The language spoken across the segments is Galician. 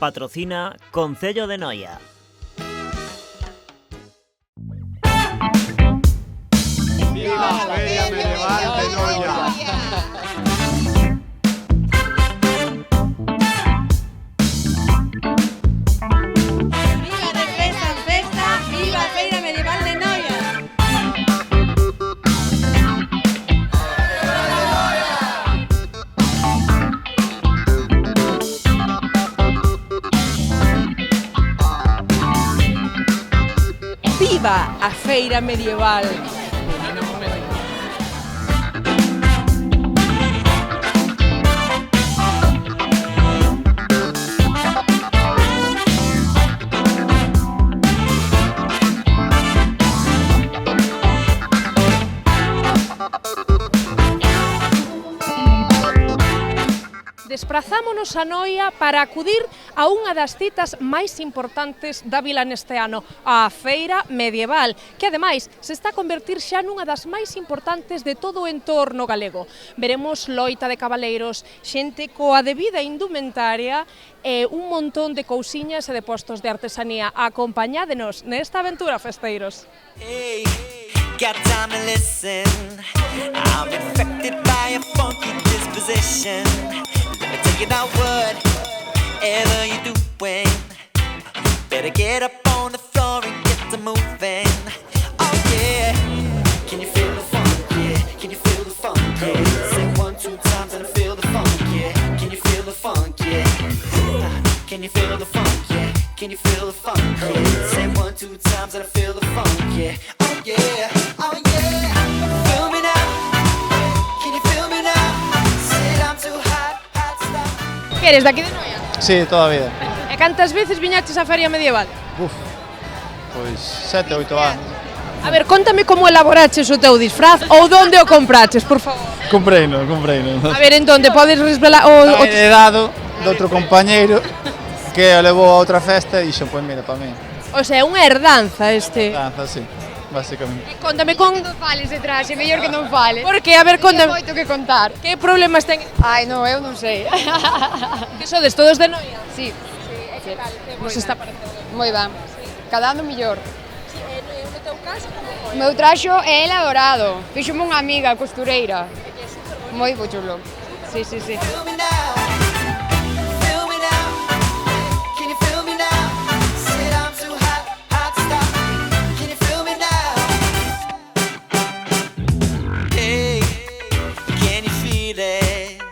Patrocina Concello de Noia. ¡Viva la Feria Medieval de Noia! ¡Viva de festa en festa! ¡Viva a Feira Medieval de Noia! ¡Viva a Feira Medieval! Desprazámonos a Noia para acudir a unha das citas máis importantes da vila neste ano, a Feira Medieval, que ademais se está a convertir xa nunha das máis importantes de todo o entorno galego. Veremos loita de cabaleiros, xente coa debida indumentaria e un montón de cousiñas e de postos de artesanía. Acompañádenos nesta aventura, festeiros. Hey, got time to listen. I'm infected by a funky disposition. Let me tell you now, whatever you're doing, better get up on the floor and get to moving. Oh yeah, can you feel the funk? Yeah, can you feel the funk? Yeah, say 1, 2 times and I feel the funk. Yeah, can you feel the funk? Yeah, can you feel the funk? Yeah, can you feel the funk? Yeah, say 1, 2 times and I feel the funk. Yeah, oh yeah, oh yeah. Feel me now? Can you feel me now? Said I'm too hot, hot stuff. Que eres daqui de Noia? Sí, toda a vida. E cantas veces viñaches á Feria Medieval? Pois 7, 8 anos. A ver, contame como elaboraches o teu disfraz ou onde o compraches, por favor. Compreino. A ver, en donde podes resvelar o He dado de outro compañeiro que o levou a outra festa e dixo, pois mira, para mí. O sea, unha herdanza este. Danza, sí, básicamente. Contame con... Non fales de traxe, mellor que non fales. Por que? A ver, Ten contame. moito que contar. Que problemas ten? Ai, non, eu non sei. Que sodes todos de Noia? Sí, Que tal? Que vos está parecendo? moi ben. Cada ano mellor. No teu caso, como O meu traxo é elaborado. Fíxome unha amiga costureira. Moi chulo. Sí. Feel me now. Feel me now. Can you feel me now? Said I'm too hot, hot stuff. Can you feel me now? Hey, can you feel it?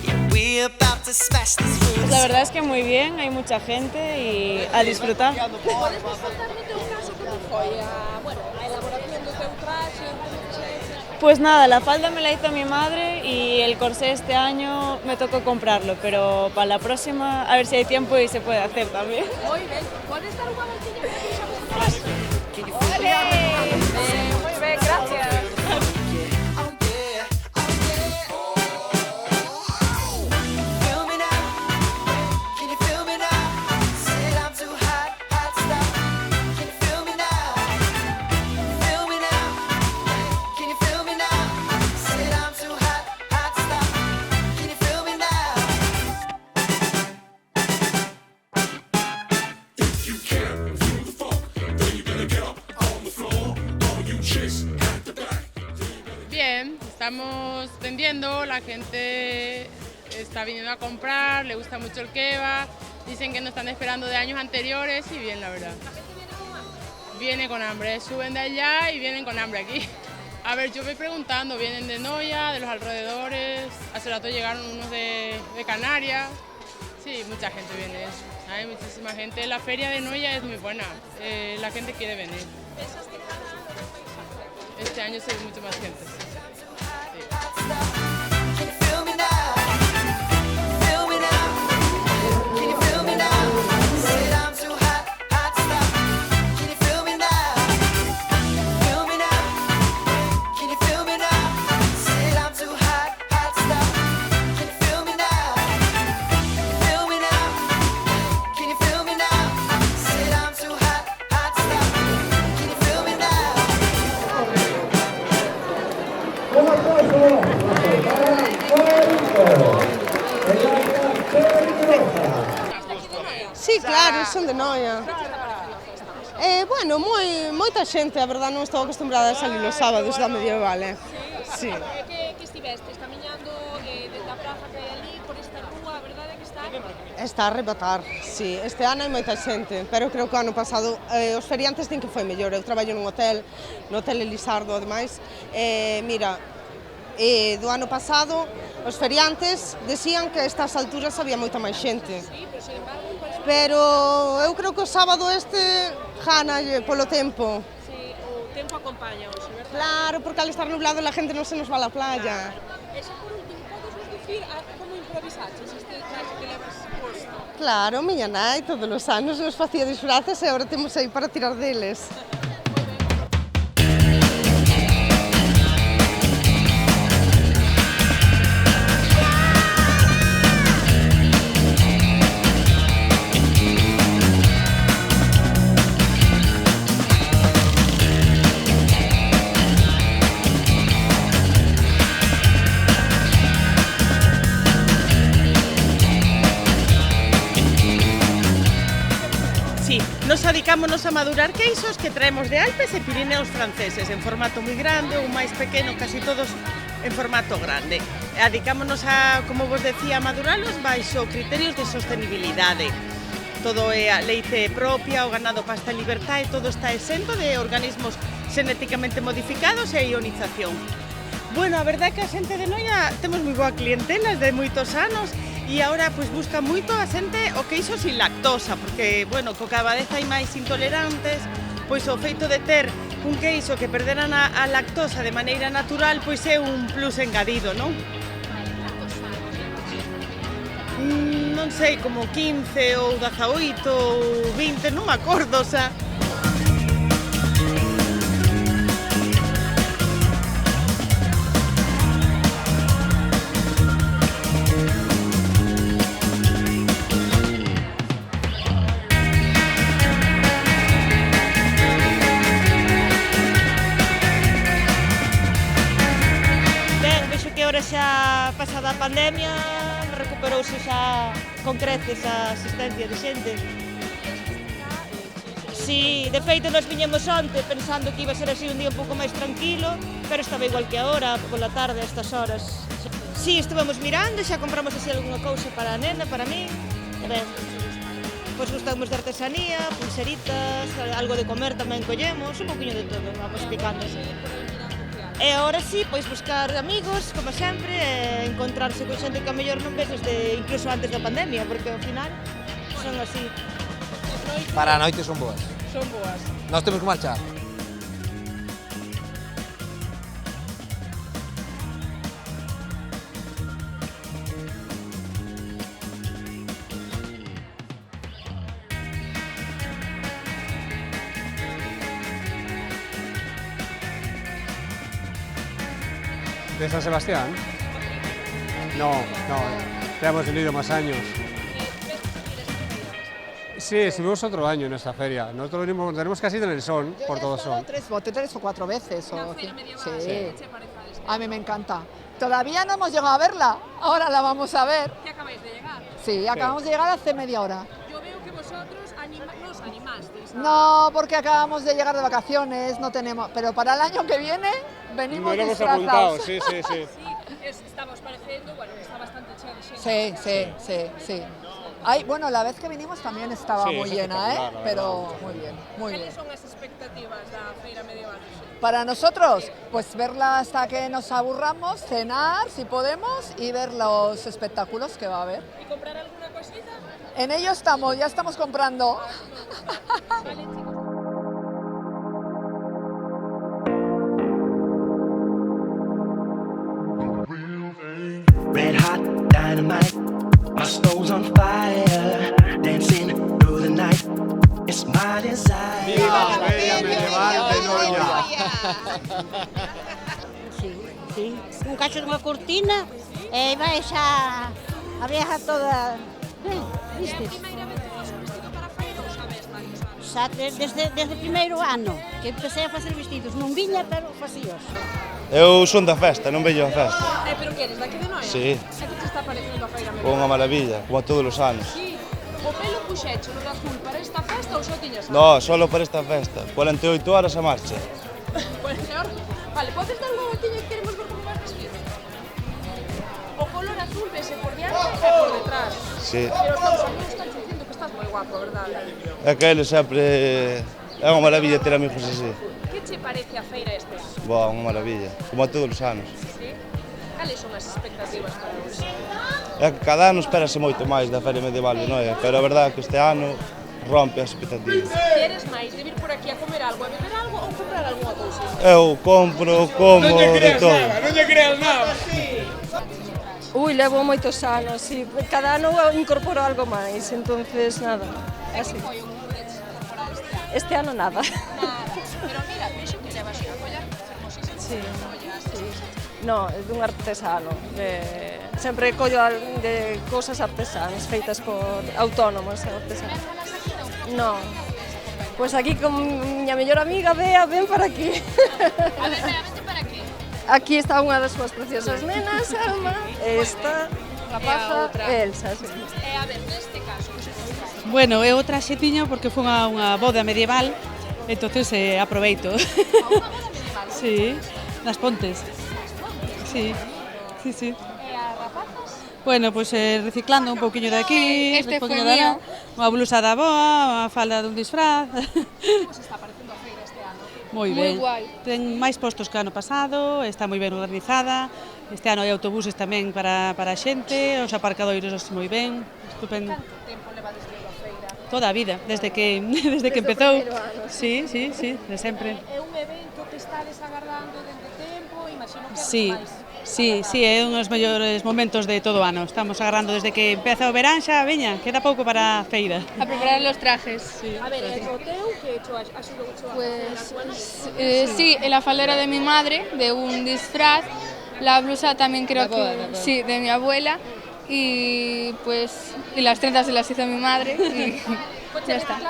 Yeah, we're about to smash this room. La verdad es que muy bien, hay mucha gente y a disfrutar. Podes contar no teu caso como foi a elaboración do teu traxe? Pues nada, la falda me la hizo mi madre y el corsé este año me tocó comprarlo, pero para la próxima a ver si hay tiempo y se puede hacer también. Moi ben. Podes dar unha voltiña para que vexamos o traxe? Ole! Moi ben, gracias. Oh yeah, oh yeah. Feel me now. Can you feel me now? Said I'm too hot, hot stuff. Can you feel me now? Feel me now. Can you feel me now? Said I'm too hot, hot stuff. Can you feel me now? Bien, estamos vendiendo, la gente está viniendo a comprar, le gusta mucho el kebab, dicen que nos están esperando de años anteriores y bien, la verdad. Viene con hambre, suben de allá y vienen con hambre aquí. A ver, yo voy preguntando, vienen de Noia, de los alrededores, hace rato llegaron unos de Canarias, sí, mucha gente viene, hay muchísima gente. La feria de Noia es muy buena, la gente quiere venir. Este año se ve mucho más gente. Can you feel me now? Feel me now? Can you feel me now? Said I'm too hot, hot stuff. Can you feel me now? Feel me now? Can you feel me now? Said I'm too hot, hot stuff. Can you feel me now? Feel me now? Can you feel me now? Said I'm too hot, hot stuff. Can you feel me now? Sí, claro, son de Noia. Bueno, moita xente, a verdad non estou acostumbrada a salir os sábados da medieval, Sí. Que estivestes camiñando da praza que hai ali, por esta rúa, a verdade que está... Está a arrebatar, sí. Este ano hai moita xente, pero creo que o ano pasado os feriantes din que foi mellor. Eu traballo nun hotel, no Hotel Elisardo, ademais. Mira, do ano pasado os feriantes decían que a estas alturas había moita máis xente. Pero eu creo que o sábado este ganalle polo tempo. Sí, o tempo acompaña hoxe, verdad? Claro, porque al estar nublado la gente non se nos va a la playa. E xa por último, podes nos dicir como improvisaches este traxe que levas posto? Claro, miña nai todos os anos nos facía disfraces e agora temos aí para tirar deles. Nos adicámonos a madurar queixos que traemos de Alpes e Pirineos franceses en formato moi grande ou máis pequeno, casi todos en formato grande. E adicámonos a, como vos decía, a maduralos baixo criterios de sostenibilidade. Todo é a leite propia, o ganado pasta en libertad e todo está exento de organismos xenéticamente modificados e ionización. Bueno, a verdade é que a xente de Noia temos moi boa clientela de moitos anos e agora pois busca moito a xente o queixo sin lactosa, porque, bueno, co cada vez hai máis intolerantes, pois o feito de ter un queixo que perderan a lactosa de maneira natural, pois é un plus engadido, non? Non sei, como 15 ou 18 ou 20, non me acordo, xa. Xa pasada a pandemia recuperouse xa con creces a asistencia de xente. Si, de feito nos viñemos onte pensando que iba a ser así un día un pouco máis tranquilo, pero estaba igual que agora, pola tarde, a estas horas. Si, estuvemos mirando, xa compramos así algunha cousa para a nena, para mí, e ben, pois gustamos de artesanía, pulseritas, algo de comer tamén collemos, un pouquinho de todo, vamos picando. E agora sí, pois buscar amigos, como sempre, e encontrarse con xente que a mellor non ves desde incluso antes da pandemia, porque ao final son así. Para a noite son boas. Son boas. Nós temos que marchar. ¿De San Sebastián? No, ya hemos venido más años. Sí, estuvimos otro año en esta feria. Nosotros venimos, tenemos casi en el Son, por todo Son. Tres o cuatro veces. Sí. A mí me encanta. Todavía no hemos llegado a verla, ahora la vamos a ver. ¿Qué acabáis de llegar? Sí, acabamos de llegar hace media hora. Yo veo que vosotros no os animasteis. No, porque acabamos de llegar de vacaciones, no tenemos. Pero para el año que viene venimos disfrazados. Sí. Estamos pareciendo, bueno, está bastante chea de gente. Sí. Bueno, la vez que vinimos también estaba muy llena, pero muy bien. ¿Cuáles son las expectativas de la feira medieval? Para nosotros, pues verla hasta que nos aburramos, cenar si podemos y ver los espectáculos que va a haber. ¿Y comprar alguna cosita? En ello estamos, ya estamos comprando. Red hot dynamite, my soul's on fire, dancing through the night. It's my desire. ¡Viva la feria medieval de Noia! Sí. Un cacho dunha cortina e vai xa a vieja toda... Viste? Xa desde o primeiro ano que empecé a facer vestidos. Non viña, pero facíos. Eu son da festa, non veño a festa. Pero que eres daqui de Noia? Sí. E que te está parecendo a feira medieval? Unha maravilla, como todos os anos. Sí. O pelo puxecho no azul para esta festa ou só tiñas algo? No, solo para esta festa. 48 horas a marcha. Vale, podes dar unha voltiña que queremos ver como vas vestido? O color azul vese por diante e por detrás. Sí. Pero os teus amigos están dicindo que estás moi guapo, verdade? É que eles sempre... É unha maravilla ter amigos así. Que che parece a feira este ano? Boa, unha maravilla. Como todos os anos. Sí? Cales son as expectativas para hoxe? É que cada ano espérase moito máis da Feria Medieval de Noia, pero a verdade é que este ano rompe as expectativas. Queres máis de vir por aquí a comer algo, a beber algo ou comprar algunha cousa? Eu compro, como, de todo. Non lle creas nada. Ui, levo moitos anos, sí. Cada ano incorporo algo máis, entonces nada. Así. Este ano nada. Pero mira, vexo que levas unha colla fermosísima. Sí, sí. No, é dun artesano. Sempre collo de cousas artesanas feitas por autónomos artesanos. No. Pois aquí con miña mellor amiga Bea, ven para aquí. A ver, Bea, vente para aquí. Aquí está unha das súas preciosas nenas, Alma, esta rapaza e Elsa. Sí. A ver, neste caso, Bueno, eu traxe tiño porque foi unha boda medieval, entonces aproveito. A unha boda medieval? Sí, nas Pontes. Sí, sí, sí. E as rapazas? Bueno, pois reciclando un pouquiño de aquí, Este un pouquiño foi de mío. unha blusa da boa, unha falda dun disfraz. Como se está parecendo a feira este ano? Moi ben. Ten máis postos que o ano pasado, está moi ben organizada. Este ano hai autobuses tamén para a xente, os aparcadoiros moi ben, estupendo. Canto tempo levades vindo a feira? Toda a vida, desde que empezou. Sí, sí, sí, de sempre. É un evento que estades agardando dende tempo, imagino que Sí, máis. sí, sí, é un dos mellores momentos de todo o ano. Estamos agarrando desde que empeza o verán xa, veña, queda pouco para a feira. A preparar los trajes. Sí. A ver, el boteo que hecho ha sido mucho Sí, la faldera de mi madre, de un disfraz, la blusa también creo que sí, de mi abuela y pues y las trenzas se las hizo mi madre y ya está.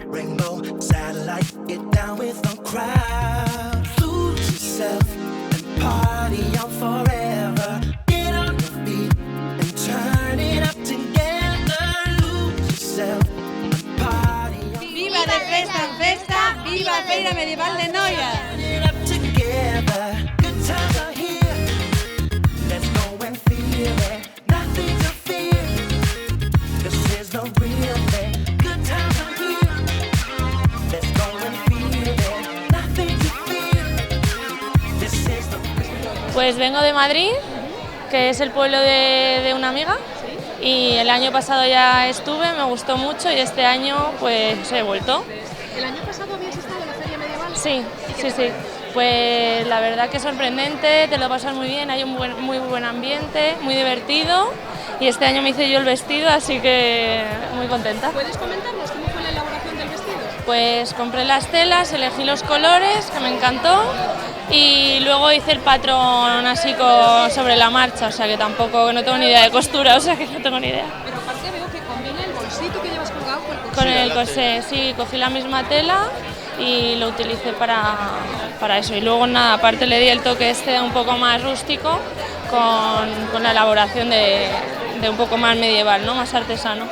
Rainbow satellite, get down with the crowd. Lose yourself and party on forever. Get on your feet and turn it up together. Lose yourself and party on Viva de festa en festa, viva a Feira Medieval de Noia. Turn it up together. Good times are here. Let's go and feel it. Nothing to fear. This is the real thing. Good times are here. Let's go and feel it. Nothing to fear. This is the Pues vengo de Madrid, que es el pueblo de una amiga, y el año pasado ya estuve, me gustó mucho y este año pues he vuelto. ¿El año pasado habías estado en la Feria Medieval? Sí, sí, sí. Pues la verdad que es sorprendente, te lo pasas muy bien, hay un muy buen ambiente, muy divertido, y este año me hice yo el vestido, así que muy contenta. ¿Puedes comentarnos cómo fue la elaboración del vestido? Pues compré las telas, elegí los colores, que me encantó, y luego hice el patrón así sobre la marcha, o sea que tampoco, no tengo ni idea de costura, o sea que no tengo ni idea. Pero aparte veo que combina el bolsito que llevas colgado con el corsé. Con el corsé, sí, cogí la misma tela y lo utilicé para eso. Y luego nada, aparte le di el toque este un poco más rústico con la elaboración de un poco más medieval, ¿no? Más artesano.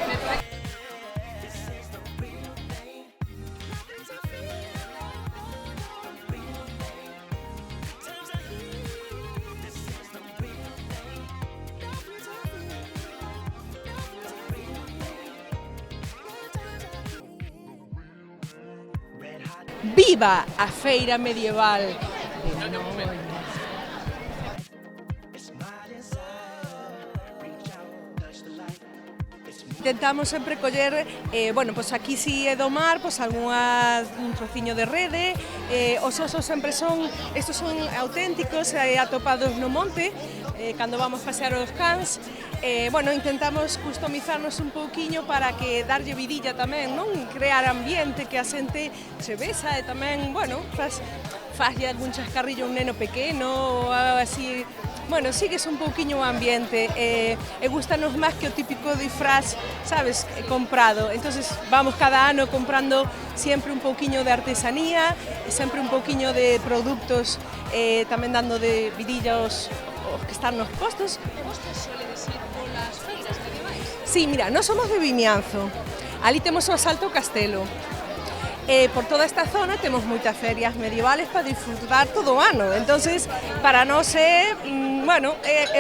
Viva a Feira Medieval de Noia. Intentamos sempre coller, bueno, pois aquí si é do mar, pois un trociño de rede, os osos sempre estos son auténticos, atopados no monte, cando vamos pasear os cans, bueno, intentamos customizarnos un pouquiño para que darlle vidilla tamén, non? Crear ambiente, que a xente se besa e tamén, bueno, faslle algún chascarrillo a un neno pequeno, ou así. Bueno, sigues un pouquiño o ambiente e gustanos máis que o típico disfraz, sabes, comprado. Entonces vamos cada ano comprando sempre un pouquiño de artesanía, sempre un pouquiño de produtos, tamén dando de vidilla os que están nos postos. E vos que soledes ir polas feiras medievais? Sí, mira, nós somos de Vimianzo. Ali temos o Asalto ao Castelo. Por toda esta zona temos moitas ferias medievales para disfrutar todo o ano. Entonces, para nós é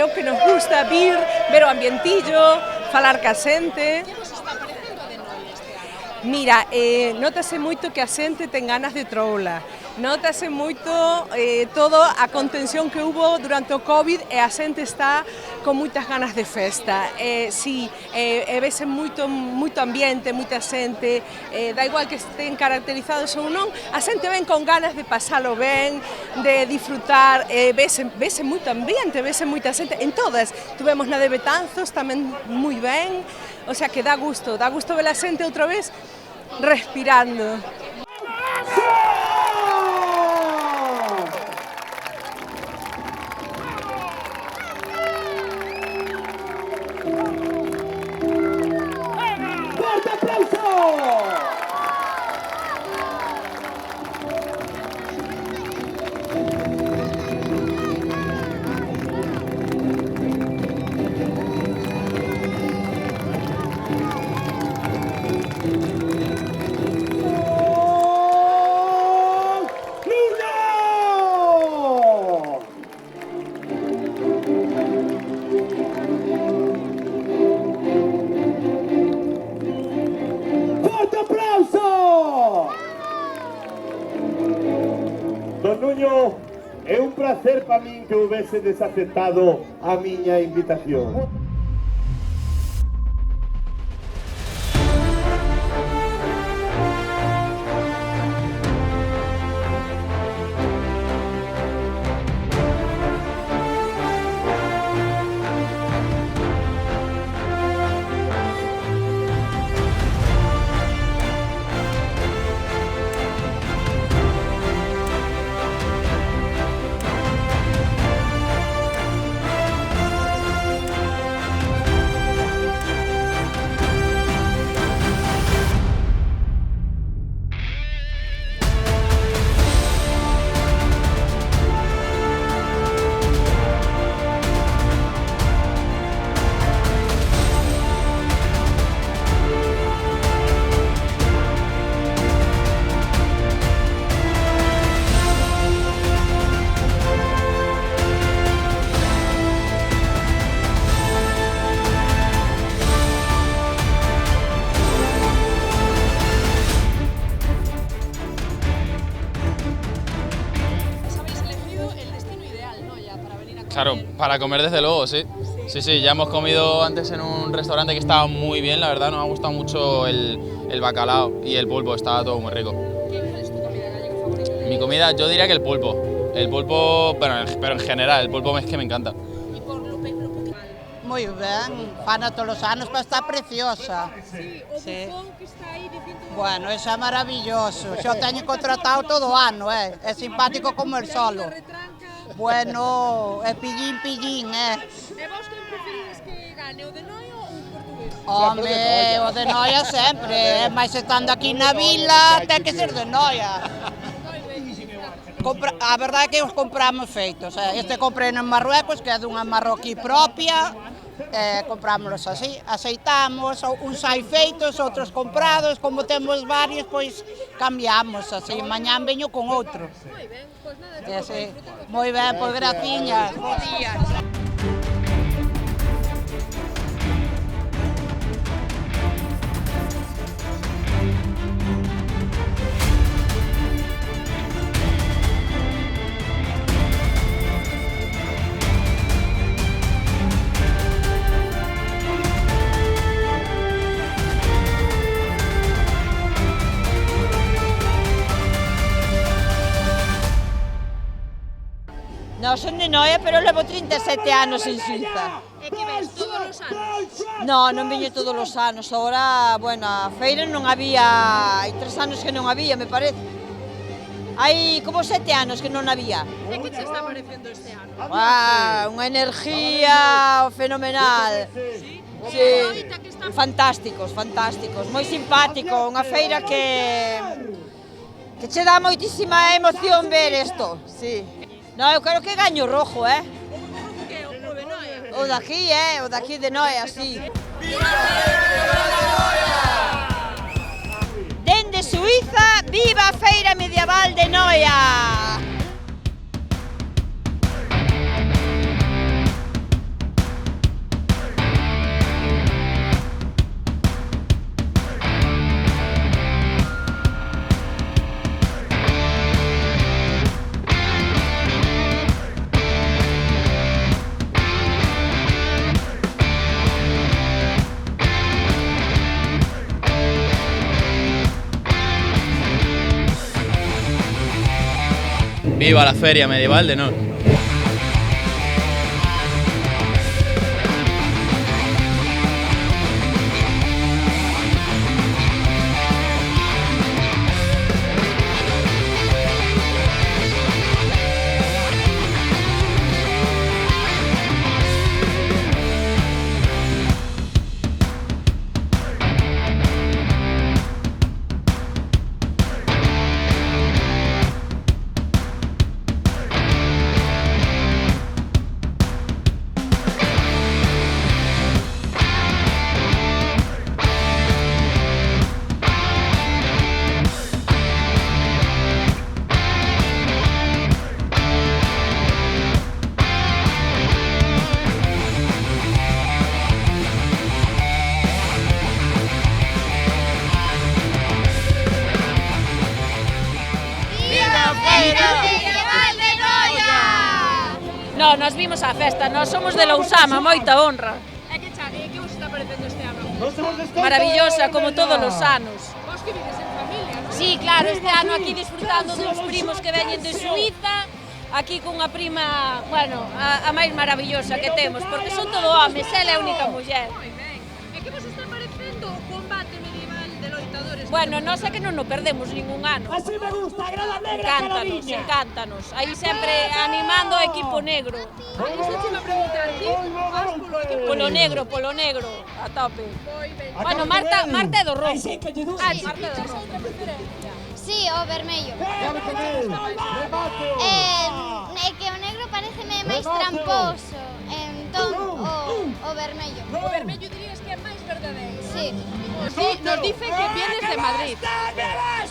o que nos gusta vir, ver o ambientillo, falar ca xente. Que vos está parecendo de Noia este ano? Mira, notase moito que a xente ten ganas de troula. Notase moito toda a contención que hubo durante o COVID e a xente está con moitas ganas de festa. Vese moito ambiente, moita xente, da igual que estén caracterizados ou non, a xente ven con ganas de pasalo ben, de disfrutar, vese moito ambiente, vese moita xente, en todas. Tuvemos na de Betanzos tamén moi ben, o sea que dá gusto ver a xente outra vez respirando. Don Nuño, é un placer para min que houvese desaceptado a miña invitación. Claro, para comer desde luego, sí. Sí, ya hemos comido antes en un restaurante que estaba muy bien, la verdad, nos ha gustado mucho el bacalao y el pulpo, estaba todo muy rico. ¿Cuál es tu comida gallega favorita? Mi comida, yo diría que el pulpo. El pulpo, pero en general, el pulpo es que me encanta. ¿Y por lo que... Moi ben, fana todos os anos para estar preciosa. Sí, o bufón que está aí dicindo... Bueno, eso é maravilloso. Xo teño contratado todo o ano, é simpático como el solo. Bueno, é pillín, E vos que preferides que gane, o de Noia ou un portugués? Home, o de Noia sempre, mas estando aquí na vila, ten que ser de Noia. A verdade é que os compramos feitos. Este comprei en Marruecos, que é dunha marroquí propia, comprámonos así, aceitamos, uns hai feitos, outros comprados, como temos varios, pois cambiamos así, mañán veño con outro. Moi ben, pois nada, moi ben, pois graciñas, bons días. Non son de Noia, pero levo 37 anos en Suiza. E que ves todos os anos? Non veño todos os anos. Agora, bueno, a feira non había, hai 3 anos que non había, me parece. Hai como 7 anos que non había. E que te está parecendo este ano? Unha energía fenomenal. Sí, fantásticos, moi simpático, unha feira que che dá moitísima emoción ver isto, sí. Non, eu creo que gaño rojo, O de Noia? O daqui de Noia, sí. ¡Viva la Noia! Noia! Viva la Feria Medieval de Nor. No, nos vimos á festa, nós somos de Lousama, moita honra. E que vos está parecendo este ano? Maravillosa, como todos os anos. Vos que vives en familia, non? Sí, claro, este ano aquí disfrutando dos primos que veñen de Suiza, aquí cunha prima, bueno, a máis maravillosa que temos, porque son todo homes, ela é a única muller. Moi ben. E que vos está parecendo o combate medieval de loitadores? Bueno, nós é que non nos perdemos ningún ano. Así me gusta, grada negra, Encántanos, encántanos. Aí sempre animando ao equipo negro. Iso te iba a preguntar, ti? Vas polo equipo Polo negro, a tope. Bueno, Marta é do rojo. Sí, Marta é do rojo. Sí, o vermello. É que o negro pareceme máis tramposo, entón o vermello. O vermello dirías que é máis verdadeiro. Sí. Sí, nos dicen que vienes de Madrid.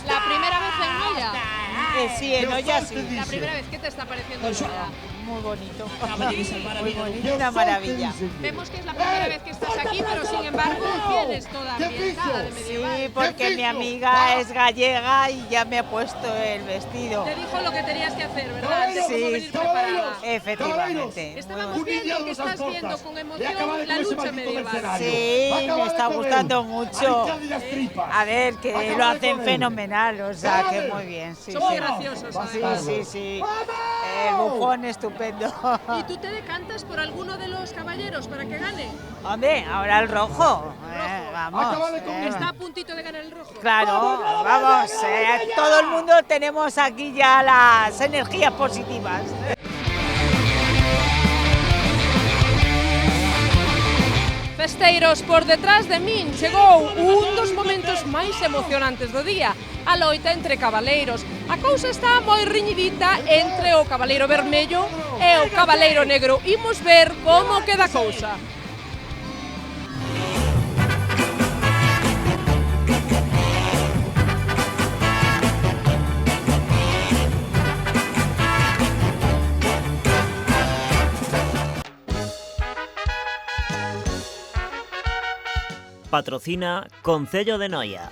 La primera vez en Noia. Sí, en Noia sí. La primera vez, ¿qué te está pareciendo Noia? Muy bonito. Muy bonito, una maravilla. Vemos que es la primera vez que estás aquí, pero sin embargo vienes toda ambientada de medieval. Sí, porque mi amiga es gallega y ya me ha puesto el vestido. Te dijo lo que tenías que hacer, ¿verdad? Sí, efectivamente. Estábamos viendo que estás viendo con emoción la lucha medieval. Sí, me está gustando mucho. A ver, que lo hacen fenomenal, o sea, que muy bien. Sí, Son muy graciosos, además. Sí. El bufón estupendo. ¿Y tú te decantas por alguno de los caballeros para que gane? Hombre, ahora el rojo. Vamos. Está a puntito de ganar el rojo. Claro, vamos. Todo el mundo tenemos aquí ya las energías positivas. Festeiros, por detrás de min chegou un dos momentos máis emocionantes do día, a loita entre cabaleiros. A cousa está moi riñidita entre o cabaleiro vermello e o cabaleiro negro. Imos ver como queda a cousa. Patrocina Concello de Noia.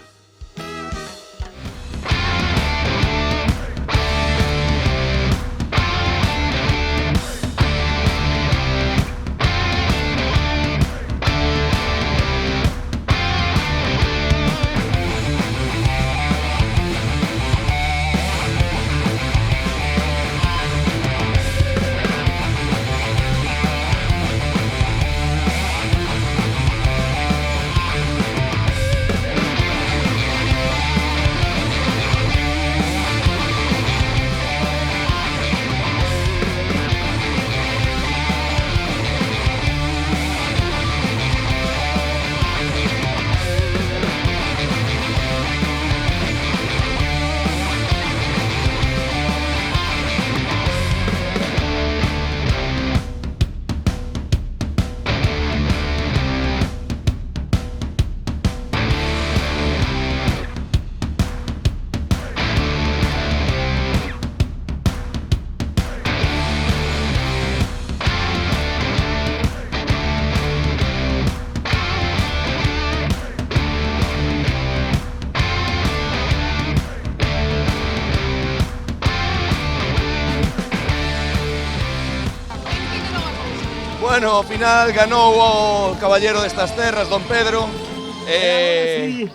bueno, ao final ganou o caballero destas terras, Don Pedro.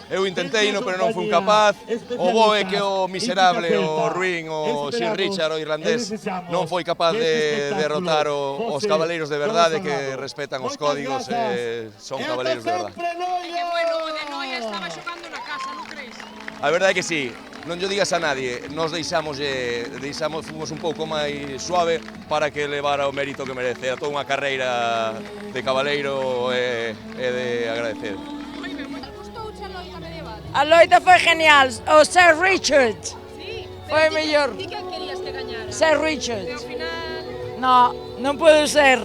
Eu intentei, pero non fui capaz. O bo é que o miserable, o ruín, o Sir Richard, o irlandés, non foi capaz de derrotar os cabaleiros de verdade que respetan os códigos e son cabaleiros de verdade. Que bueno, o de Noia estaba xogando na casa, non crees? A verdade é que sí, non lle digas a nadie, nos fomos un pouco máis suave para que levara o mérito que merece. Era toda unha carreira de cabaleiro e de agradecer. A loita foi genial, o Sir Richard foi mellor. Ti que querías que gañara? Sir Richard. Ao final... No, non pode ser.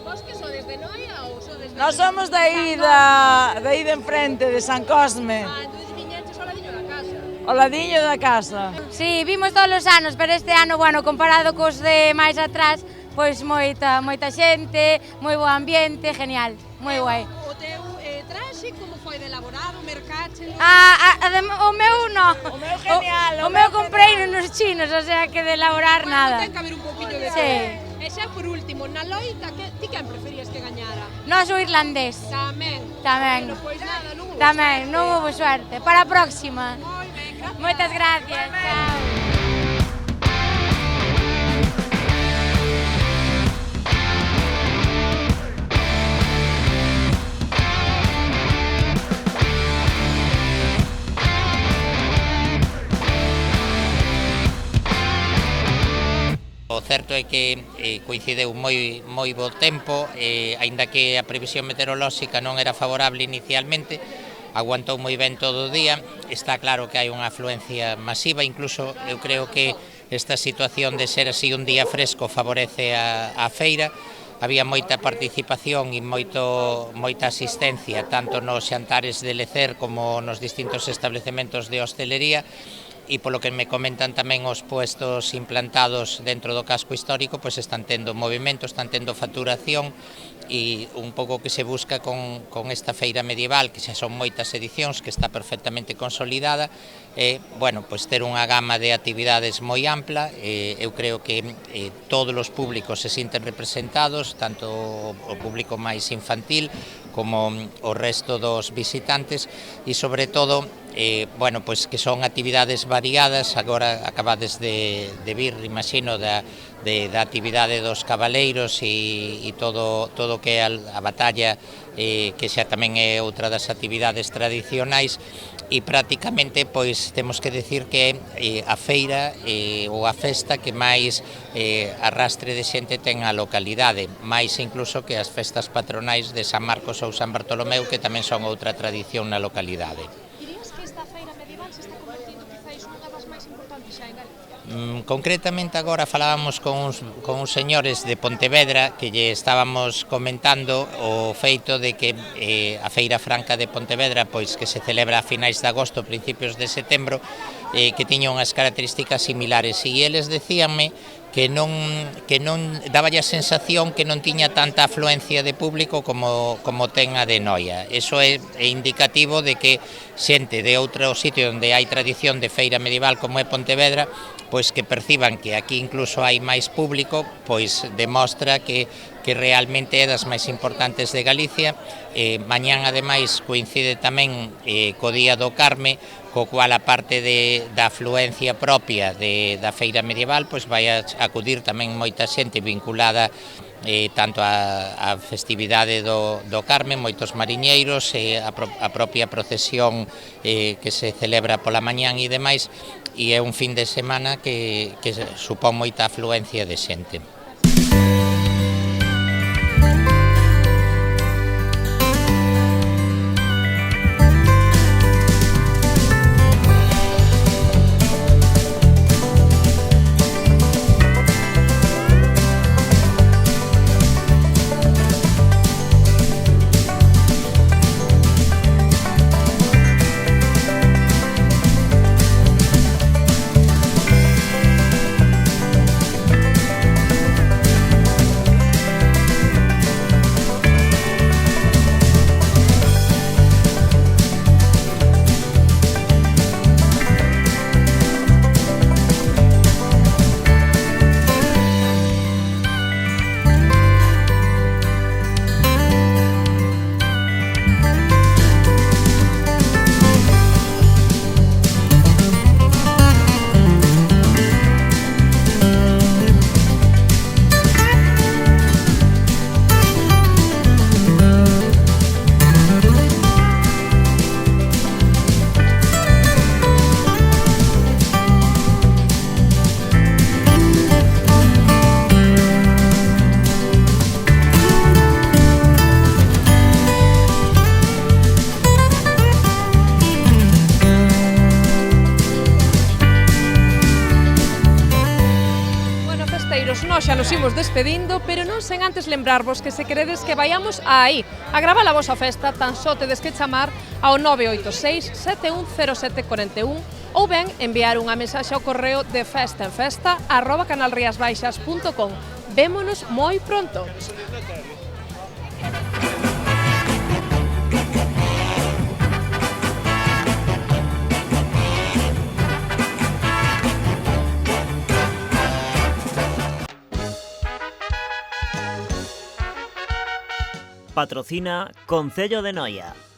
Vos que sodes de Noia ou sodes de... Nós somos de aí de enfrente, de San Cosme. Entón viñeches ao ladiño da casa. O ladiño da casa. Sí, vimos todos os anos, pero este ano, bueno, comparado cos de máis atrás, pois moita xente, moi bo ambiente, genial, moi guai. O teu traxe, como foi de elaborado, mercache? O meu non. O meu genial. O meu comprei nos chinos, o sea que de elaborar nada. Ten que haber un poquinho de sí. E xa por último, na loita, ti quen preferías que gañara? Nós o irlandés. Tamén. Tamén. Pois nada, non hubo Tamén, suerte. non hubo suerte. Para a próxima. Moi ben, gracias. Moitas gracias. Chao. O certo é que coincideu moi bo tempo, aínda que a previsión meteorolóxica non era favorable inicialmente, aguantou moi ben todo o día. Está claro que hai unha afluencia masiva, incluso eu creo que esta situación de ser así un día fresco favorece a feira. Había moita participación e moita asistencia, tanto nos xantares de lecer como nos distintos establecementos de hostelería, e polo que me comentan tamén os puestos implantados dentro do casco histórico, pois están tendo movimento, están tendo facturación, e un pouco que se busca con esta feira medieval, que xa son moitas edicións, que está perfectamente consolidada, bueno, pois ter unha gama de actividades moi ampla. Eu creo que todos os públicos se sinten representados, tanto o público máis infantil como o resto dos visitantes, e sobre todo bueno, pois que son actividades variadas. Agora acabades de vir, imagino, da actividade dos cabaleiros e todo que é a batalla, que xa tamén é outra das actividades tradicionais, e prácticamente pois temos que decir que a feira ou a festa que máis arrastre de xente ten a localidade, máis incluso que as festas patronais de San Marcos ou San Bartolomeu, que tamén son outra tradición na localidade. Dirías que esta feira medieval se está convertindo quizáis unha das máis importantes xa en Galicia? Concretamente agora falábamos con uns señores de Pontevedra que lle estábamos comentando o feito de que a Feira Franca de Pontevedra, pois que se celebra a finais de agosto, principios de setembro, que tiña unhas características similares, e eles decíanme que non daballe a sensación que non tiña tanta afluencia de público como ten a de Noia. Eso é indicativo de que xente de outro sitio onde hai tradición de feira medieval como é Pontevedra, pois que perciban que aquí incluso hai máis público, pois demostra que realmente é das máis importantes de Galicia. Mañán, ademais, coincide tamén co Día do Carme, co cual, a parte da afluencia propia da feira medieval, pois vai a acudir tamén moita xente vinculada tanto a festividade do Carme, moitos mariñeiros, a propia procesión que se celebra pola mañán e demais, e é un fin de semana que supón moita afluencia de xente. nós xa nos imos despedindo, pero non sen antes lembrarvos que se queredes que vayamos aí a gravar a vosa festa, tan só tedes que chamar ao 986 710741 ou ben enviar unha mensaxe ao correo de festaenfesta@canalriasbaixas.com. Vémonos moi pronto. Patrocina Concello de Noia.